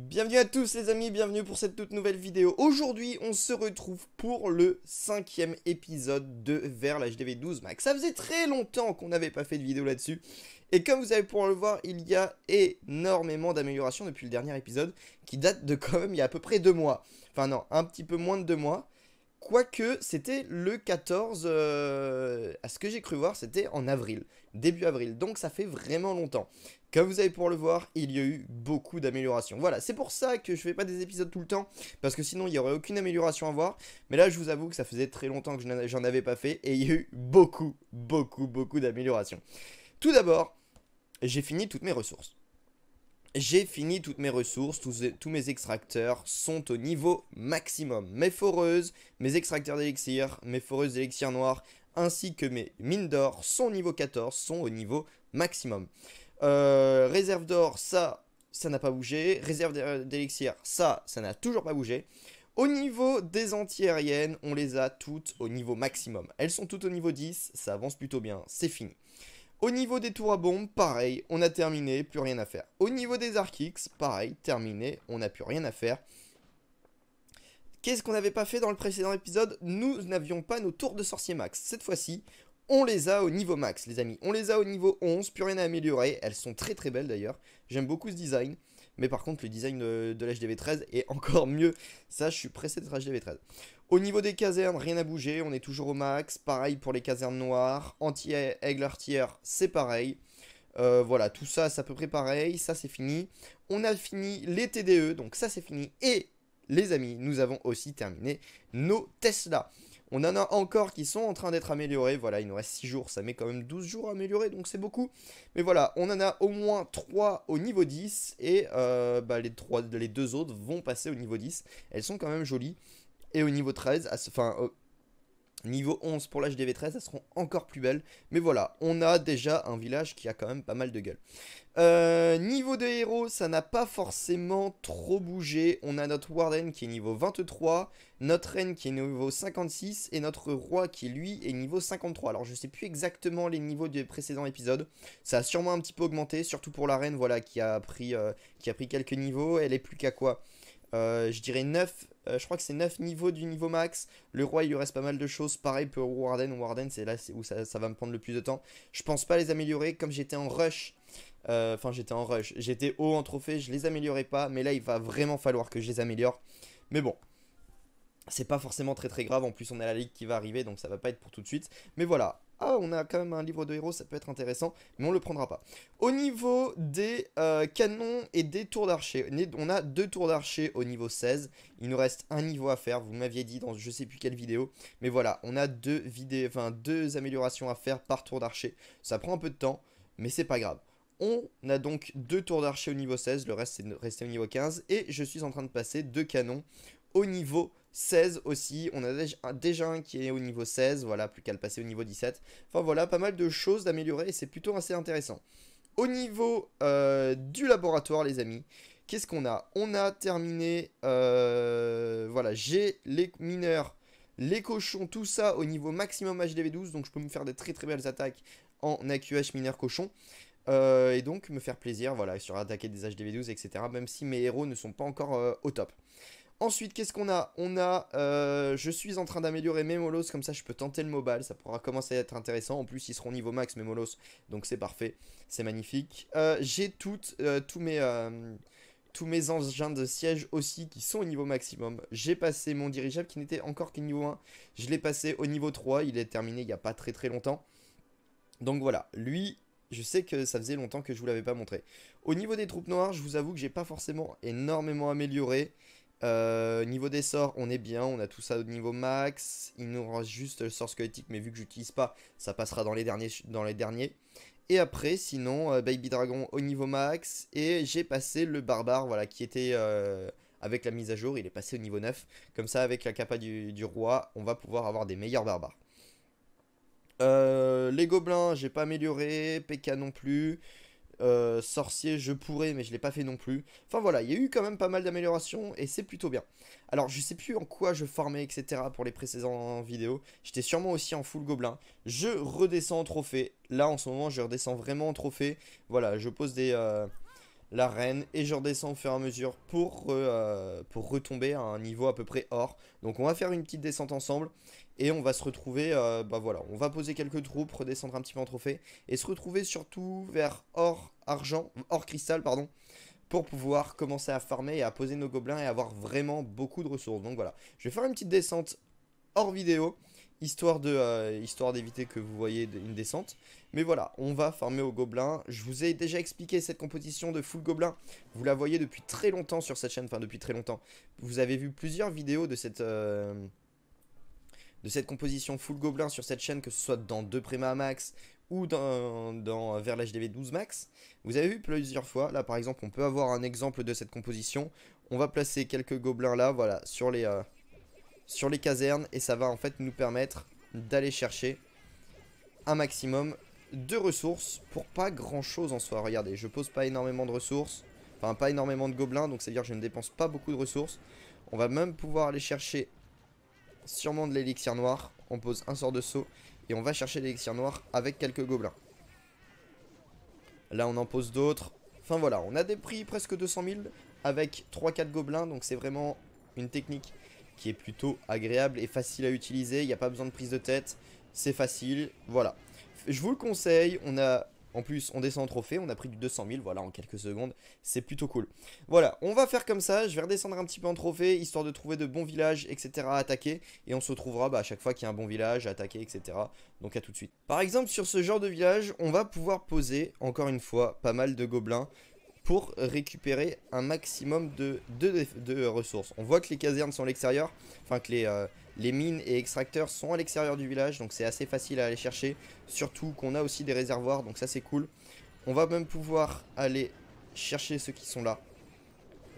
Bienvenue à tous les amis, bienvenue pour cette toute nouvelle vidéo. Aujourd'hui, on se retrouve pour le 5e épisode de Vers l'HDV 12 Max. Ça faisait très longtemps qu'on n'avait pas fait de vidéo là-dessus. Et comme vous allez pouvoir le voir, il y a énormément d'améliorations depuis le dernier épisode, qui date de quand même il y a à peu près 2 mois. Enfin non, un petit peu moins de 2 mois. Quoique, c'était le 14, à ce que j'ai cru voir, c'était en avril, début avril, donc ça fait vraiment longtemps. Comme vous allez pouvoir le voir, il y a eu beaucoup d'améliorations. Voilà, c'est pour ça que je fais pas des épisodes tout le temps, parce que sinon il n'y aurait aucune amélioration à voir. Mais là, je vous avoue que ça faisait très longtemps que j'en avais pas fait, et il y a eu beaucoup d'améliorations. Tout d'abord, j'ai fini toutes mes ressources. J'ai fini toutes mes ressources, tous mes extracteurs sont au niveau maximum. Mes foreuses, mes extracteurs d'élixir, mes foreuses d'élixir noir, ainsi que mes mines d'or sont au niveau 14, sont au niveau maximum. Réserve d'or, ça n'a pas bougé. Réserve d'élixir, ça n'a toujours pas bougé. Au niveau des anti-aériennes, on les a toutes au niveau maximum. Elles sont toutes au niveau 10, ça avance plutôt bien, c'est fini. Au niveau des tours à bombes, pareil, on a terminé, plus rien à faire. Au niveau des Arc-X, pareil, terminé, on n'a plus rien à faire. Qu'est-ce qu'on n'avait pas fait dans le précédent épisode? Nous n'avions pas nos tours de sorcier max. Cette fois-ci, on les a au niveau max, les amis. On les a au niveau 11, plus rien à améliorer. Elles sont très belles d'ailleurs. J'aime beaucoup ce design. Mais par contre, le design de l'HDV 13 est encore mieux. Ça, je suis pressé d'être HDV 13. Au niveau des casernes, rien n'a bougé. On est toujours au max. Pareil pour les casernes noires. Anti-aigle artillère, c'est pareil. Voilà, tout ça, c'est à peu près pareil. Ça, c'est fini. On a fini les TDE. Donc ça, c'est fini. Et les amis, nous avons aussi terminé nos Tesla. On en a encore qui sont en train d'être améliorés. Voilà, il nous reste 6 jours. Ça met quand même 12 jours à améliorer, donc c'est beaucoup. Mais voilà, on en a au moins 3 au niveau 10. Et les 2 autres vont passer au niveau 10. Elles sont quand même jolies. Et au niveau 13, enfin, niveau 11 pour l'HDV 13, elles seront encore plus belles. Mais voilà, on a déjà un village qui a quand même pas mal de gueule. Niveau de héros, ça n'a pas forcément trop bougé. On a notre Warden qui est niveau 23, notre reine qui est niveau 56 et notre roi qui lui est niveau 53. Alors je sais plus exactement les niveaux des précédents épisodes. Ça a sûrement un petit peu augmenté, surtout pour la reine, voilà, qui a pris quelques niveaux. Elle est plus qu'à quoi? Je dirais 9, je crois que c'est 9 niveaux du niveau max. Le roi, il lui reste pas mal de choses. Pareil pour Warden. Warden, c'est là où ça va me prendre le plus de temps. Je pense pas les améliorer. Comme j'étais en rush, j'étais haut en trophée, je les améliorais pas. Mais là, il va vraiment falloir que je les améliore. Mais bon, c'est pas forcément très grave. En plus, on a la ligue qui va arriver, donc ça va pas être pour tout de suite. Mais voilà. Ah, on a quand même un livre de héros, ça peut être intéressant, mais on le prendra pas. Au niveau des canons et des tours d'archer, on a 2 tours d'archer au niveau 16. Il nous reste un niveau à faire, vous m'aviez dit dans je sais plus quelle vidéo. Mais voilà, on a deux améliorations à faire par tour d'archer. Ça prend un peu de temps, mais c'est pas grave. On a donc 2 tours d'archer au niveau 16, le reste c'est de rester au niveau 15. Et je suis en train de passer 2 canons au niveau 16 aussi. On a déjà un qui est au niveau 16, voilà, plus qu'à le passer au niveau 17. Enfin voilà, pas mal de choses d'améliorer et c'est plutôt assez intéressant. Au niveau du laboratoire, les amis, qu'est-ce qu'on a? On a terminé, voilà, j'ai les mineurs, les cochons, tout ça au niveau maximum HDV 12, donc je peux me faire des très belles attaques en AQH mineur cochon. Et donc me faire plaisir, voilà, sur attaquer des HDV 12, etc. Même si mes héros ne sont pas encore au top. Ensuite, qu'est-ce qu'on a? On a, je suis en train d'améliorer mes molos, comme ça je peux tenter le mobile, ça pourra commencer à être intéressant. En plus, ils seront niveau max mes molos, donc c'est parfait, c'est magnifique. J'ai tous mes engins de siège aussi qui sont au niveau maximum. J'ai passé mon dirigeable qui n'était encore qu'au niveau 1, je l'ai passé au niveau 3, il est terminé il n'y a pas très longtemps. Donc voilà, lui, je sais que ça faisait longtemps que je vous l'avais pas montré. Au niveau des troupes noires, je vous avoue que j'ai pas forcément énormément amélioré. Niveau des sorts, on est bien, on a tout ça au niveau max. Il nous reste juste le sort squelettique, mais vu que j'utilise pas, ça passera dans les derniers. Et après, sinon, Baby Dragon au niveau max. Et j'ai passé le barbare, voilà, qui était avec la mise à jour, il est passé au niveau 9. Comme ça, avec la capa du roi, on va pouvoir avoir des meilleurs barbares. Les gobelins, j'ai pas amélioré. PK non plus. Sorcier, je pourrais, mais je l'ai pas fait non plus. Enfin voilà, il y a eu quand même pas mal d'améliorations et c'est plutôt bien. Alors, je sais plus en quoi je formais, etc. pour les précédentes vidéos. J'étais sûrement aussi en full gobelin. Je redescends en trophée. Là, en ce moment, je redescends vraiment en trophée. Voilà, je pose l'arène et je redescends au fur et à mesure pour retomber à un niveau à peu près or. Donc on va faire une petite descente ensemble et on va se retrouver, bah voilà, on va poser quelques troupes, redescendre un petit peu en trophée et se retrouver surtout vers or, argent, or cristal pardon, pour pouvoir commencer à farmer et à poser nos gobelins et avoir vraiment beaucoup de ressources. Donc voilà, je vais faire une petite descente hors vidéo, histoire d'éviter que vous voyez une descente. Mais voilà, on va farmer au gobelin. Je vous ai déjà expliqué cette composition de full gobelin. Vous la voyez depuis très longtemps sur cette chaîne, enfin depuis très longtemps. Vous avez vu plusieurs vidéos de cette composition full gobelin sur cette chaîne, que ce soit dans 2 Préma Max ou vers l'HDV 12 Max. Vous avez vu plusieurs fois. Là par exemple, on peut avoir un exemple de cette composition. On va placer quelques gobelins là, voilà, sur les casernes et ça va en fait nous permettre d'aller chercher un maximum de ressources pour pas grand chose en soi. Regardez, je pose pas énormément de ressources, enfin pas énormément de gobelins, donc c'est à dire que je ne dépense pas beaucoup de ressources. On va même pouvoir aller chercher sûrement de l'élixir noir. On pose un sort de saut et on va chercher l'élixir noir avec quelques gobelins. Là on en pose d'autres. Enfin voilà, on a des prix presque 200 000 avec 3-4 gobelins, donc c'est vraiment une technique qui est plutôt agréable et facile à utiliser. Il n'y a pas besoin de prise de tête, c'est facile, voilà. Je vous le conseille, en plus on descend en trophée, on a pris du 200 000, voilà, en quelques secondes, c'est plutôt cool. Voilà, on va faire comme ça, je vais redescendre un petit peu en trophée, histoire de trouver de bons villages, etc. à attaquer, et on se retrouvera à chaque fois qu'il y a un bon village à attaquer, etc. Donc à tout de suite. Par exemple, sur ce genre de village, on va pouvoir poser, encore une fois, pas mal de gobelins, pour récupérer un maximum de ressources. On voit que les casernes sont à l'extérieur, enfin que les mines et extracteurs sont à l'extérieur du village, donc c'est assez facile à aller chercher, surtout qu'on a aussi des réservoirs, donc ça c'est cool. On va même pouvoir aller chercher ceux qui sont là,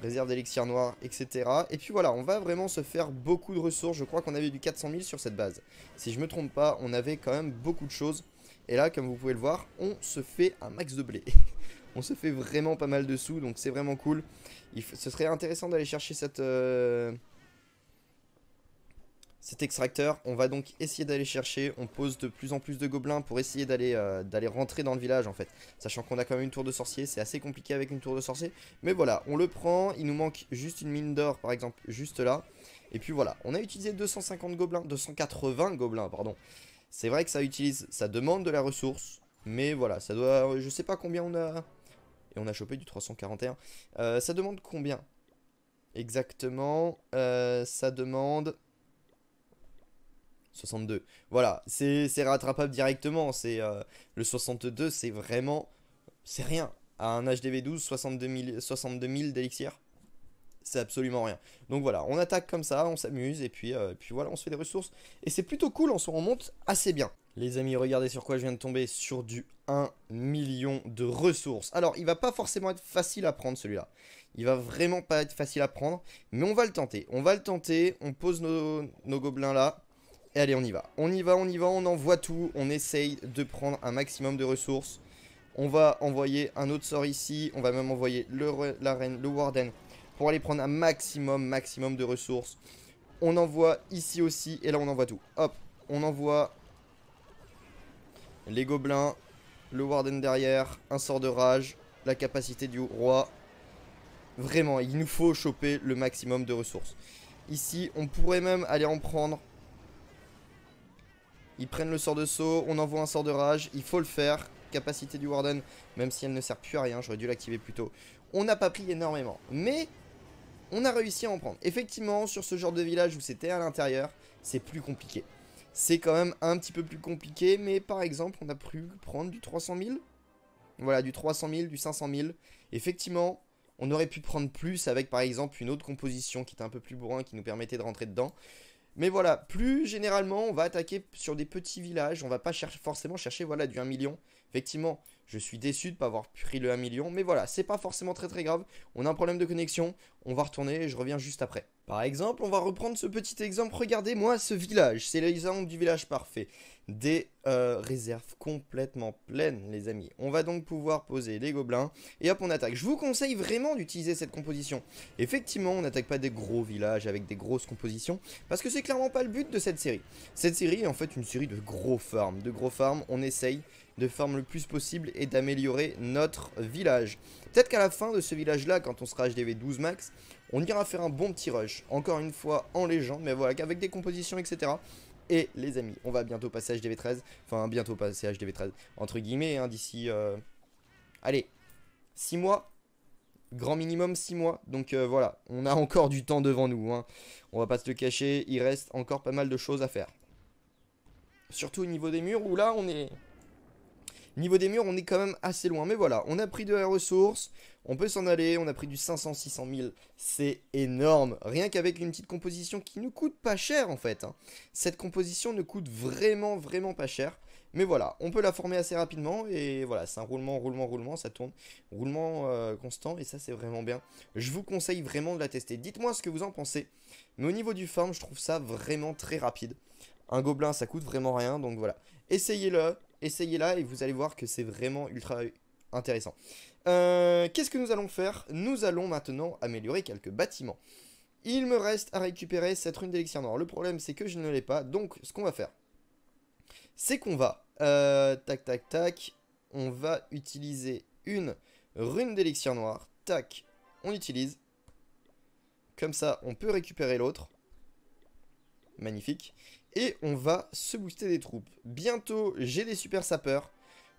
réserve d'élixir noir, etc. Et puis voilà, on va vraiment se faire beaucoup de ressources, je crois qu'on avait du 400 000 sur cette base. Si je me trompe pas, on avait quand même beaucoup de choses, et là comme vous pouvez le voir, on se fait un max de blé. On se fait vraiment pas mal de sous, donc c'est vraiment cool. Ce serait intéressant d'aller chercher cet extracteur. On va donc essayer d'aller chercher. On pose de plus en plus de gobelins pour essayer d'aller rentrer dans le village en fait. Sachant qu'on a quand même une tour de sorcier, c'est assez compliqué avec une tour de sorcier. Mais voilà, on le prend. Il nous manque juste une mine d'or par exemple, juste là. Et puis voilà, on a utilisé 250 gobelins, 280 gobelins, pardon. C'est vrai que ça demande de la ressource. Mais voilà, ça doit, je sais pas combien on a. Et on a chopé du 341. Ça demande combien exactement? Ça demande 62. Voilà, c'est rattrapable directement. Le 62, c'est vraiment... C'est rien. À un HDV 12, 62 000 d'élixir, c'est absolument rien. Donc voilà, on attaque comme ça, on s'amuse, et puis voilà, on se fait des ressources. Et c'est plutôt cool, on monte assez bien. Les amis, regardez sur quoi je viens de tomber, sur du 1 million de ressources. Alors, il va pas forcément être facile à prendre celui-là. Il va vraiment pas être facile à prendre, mais on va le tenter. On pose nos gobelins là, et allez, on y va. On envoie tout, on essaye de prendre un maximum de ressources. On va envoyer un autre sort ici, on va même envoyer la reine, le warden, pour aller prendre un maximum de ressources. On envoie ici aussi, et là on envoie tout. Hop, on envoie les gobelins, le warden derrière, un sort de rage, la capacité du roi. Vraiment, il nous faut choper le maximum de ressources. Ici, on pourrait même aller en prendre. Ils prennent le sort de saut, on envoie un sort de rage, il faut le faire. Capacité du warden, même si elle ne sert plus à rien, j'aurais dû l'activer plus tôt. On n'a pas pris énormément, mais on a réussi à en prendre. Effectivement, sur ce genre de village où c'était à l'intérieur, c'est plus compliqué. C'est quand même un petit peu plus compliqué, mais par exemple, on a pu prendre du 300 000. Voilà, du 300 000, du 500 000. Effectivement, on aurait pu prendre plus avec par exemple une autre composition qui était un peu plus bourrin, qui nous permettait de rentrer dedans. Mais voilà, plus généralement, on va attaquer sur des petits villages. On va pas forcément chercher voilà, du 1 million. Effectivement, je suis déçu de ne pas avoir pris le 1 million. Mais voilà, c'est pas forcément très grave. On a un problème de connexion. On va retourner et je reviens juste après. Par exemple, on va reprendre ce petit exemple. Regardez-moi ce village. C'est l'exemple du village parfait. Des réserves complètement pleines, les amis. On va donc pouvoir poser les gobelins. Et hop, on attaque. Je vous conseille vraiment d'utiliser cette composition. Effectivement, on n'attaque pas des gros villages avec des grosses compositions. Parce que c'est clairement pas le but de cette série. Cette série est en fait une série de gros farms. On essaye de farm le plus possible et d'améliorer notre village. Peut-être qu'à la fin de ce village-là, quand on sera HDV 12 max, on ira faire un bon petit rush. Encore une fois en légende, mais voilà, avec des compositions, etc. Et les amis, on va bientôt passer HDV 13. Enfin, bientôt passer HDV 13, entre guillemets, hein, d'ici... Allez, 6 mois. Grand minimum 6 mois. Donc voilà, on a encore du temps devant nous. Hein. On va pas se le cacher, il reste encore pas mal de choses à faire. Surtout au niveau des murs, où là, on est... Niveau des murs, on est quand même assez loin. Mais voilà, on a pris de la ressource. On peut s'en aller. On a pris du 500-600 000. C'est énorme. Rien qu'avec une petite composition qui ne coûte pas cher en fait. Hein. Cette composition ne coûte vraiment, vraiment pas cher. Mais voilà, on peut la former assez rapidement. Et voilà, c'est un roulement, roulement, roulement. Ça tourne. Roulement constant. Et ça, c'est vraiment bien. Je vous conseille vraiment de la tester. Dites-moi ce que vous en pensez. Mais au niveau du farm, je trouve ça vraiment très rapide. Un gobelin, ça coûte vraiment rien. Donc voilà. Essayez-le. Essayez-la et vous allez voir que c'est vraiment ultra intéressant. Qu'est-ce que nous allons faire? Nous allons maintenant améliorer quelques bâtiments. Il me reste à récupérer cette rune d'élixir noir. Le problème, c'est que je ne l'ai pas. Donc, ce qu'on va faire, c'est qu'on va... tac, tac, tac. On va utiliser une rune d'élixir noir. Tac, on utilise. Comme ça, on peut récupérer l'autre. Magnifique. Et on va se booster des troupes. Bientôt, j'ai des super sapeurs.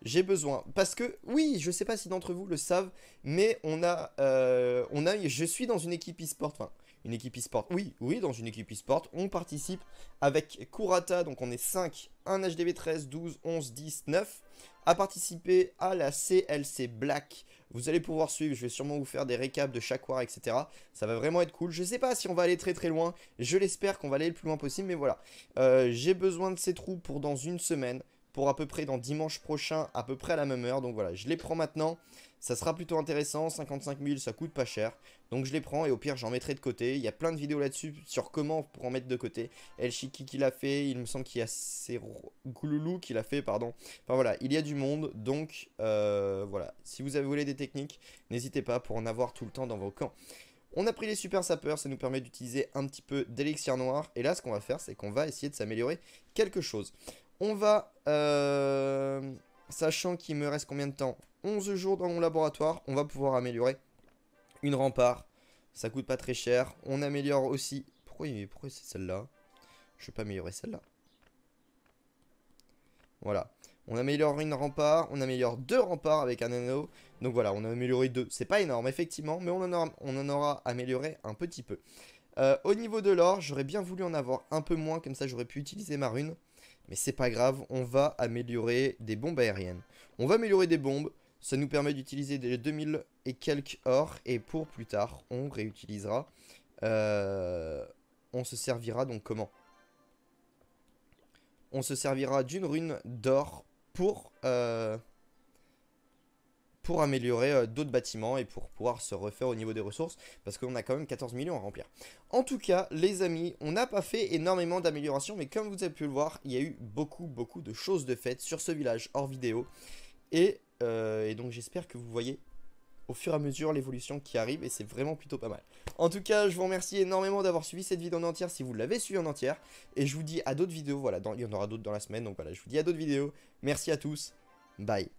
J'ai besoin. Parce que, oui, je sais pas si d'entre vous le savent, mais je suis dans une équipe e-sport. Enfin, une équipe e-sport. Oui, dans une équipe e-sport. On participe avec Kurata. Donc, on est 5. Un HDV 13, 12, 11, 10, 9. À participer à la CLC Black. Vous allez pouvoir suivre, je vais sûrement vous faire des récaps de chaque war, etc. Ça va vraiment être cool. Je sais pas si on va aller très très loin. Je l'espère qu'on va aller le plus loin possible, mais voilà. J'ai besoin de ces troupes pour dans une semaine. Pour à peu près dans dimanche prochain, à peu près à la même heure. Donc voilà, je les prends maintenant. Ça sera plutôt intéressant. 55 000, ça coûte pas cher. Donc je les prends et au pire, j'en mettrai de côté. Il y a plein de vidéos là-dessus sur comment pour en mettre de côté. El Shiki qui l'a fait. Il me semble qu'il y a Gouloulou qui l'a fait, pardon. Enfin voilà, il y a du monde. Donc voilà, si vous avez volé des techniques, n'hésitez pas pour en avoir tout le temps dans vos camps. On a pris les super sapeurs, ça nous permet d'utiliser un petit peu d'élixir noir. Et là, ce qu'on va faire, c'est qu'on va essayer de s'améliorer quelque chose. On va, sachant qu'il me reste combien de temps? 11 jours dans mon laboratoire, on va pouvoir améliorer une rempart. Ça coûte pas très cher. On améliore aussi... Pourquoi c'est celle-là? Je vais pas améliorer celle-là. Voilà. On améliore une rempart, on améliore 2 remparts avec un anneau. Donc voilà, on a amélioré 2. C'est pas énorme, effectivement, mais on en aura amélioré un petit peu. Au niveau de l'or, j'aurais bien voulu en avoir un peu moins, comme ça j'aurais pu utiliser ma rune. Mais c'est pas grave, on va améliorer des bombes aériennes. On va améliorer des bombes, ça nous permet d'utiliser des 2000 et quelques or. Et pour plus tard, on réutilisera. On se servira donc comment? On se servira d'une rune d'or pour améliorer d'autres bâtiments et pour pouvoir se refaire au niveau des ressources, parce qu'on a quand même 14 millions à remplir. En tout cas, les amis, on n'a pas fait énormément d'améliorations, mais comme vous avez pu le voir, il y a eu beaucoup de choses de faites sur ce village hors vidéo. Et donc j'espère que vous voyez au fur et à mesure l'évolution qui arrive, et c'est vraiment plutôt pas mal. En tout cas, je vous remercie énormément d'avoir suivi cette vidéo en entière, si vous l'avez suivi en entière, et je vous dis à d'autres vidéos. Voilà, il y en aura d'autres dans la semaine, donc voilà, je vous dis à d'autres vidéos. Merci à tous, bye.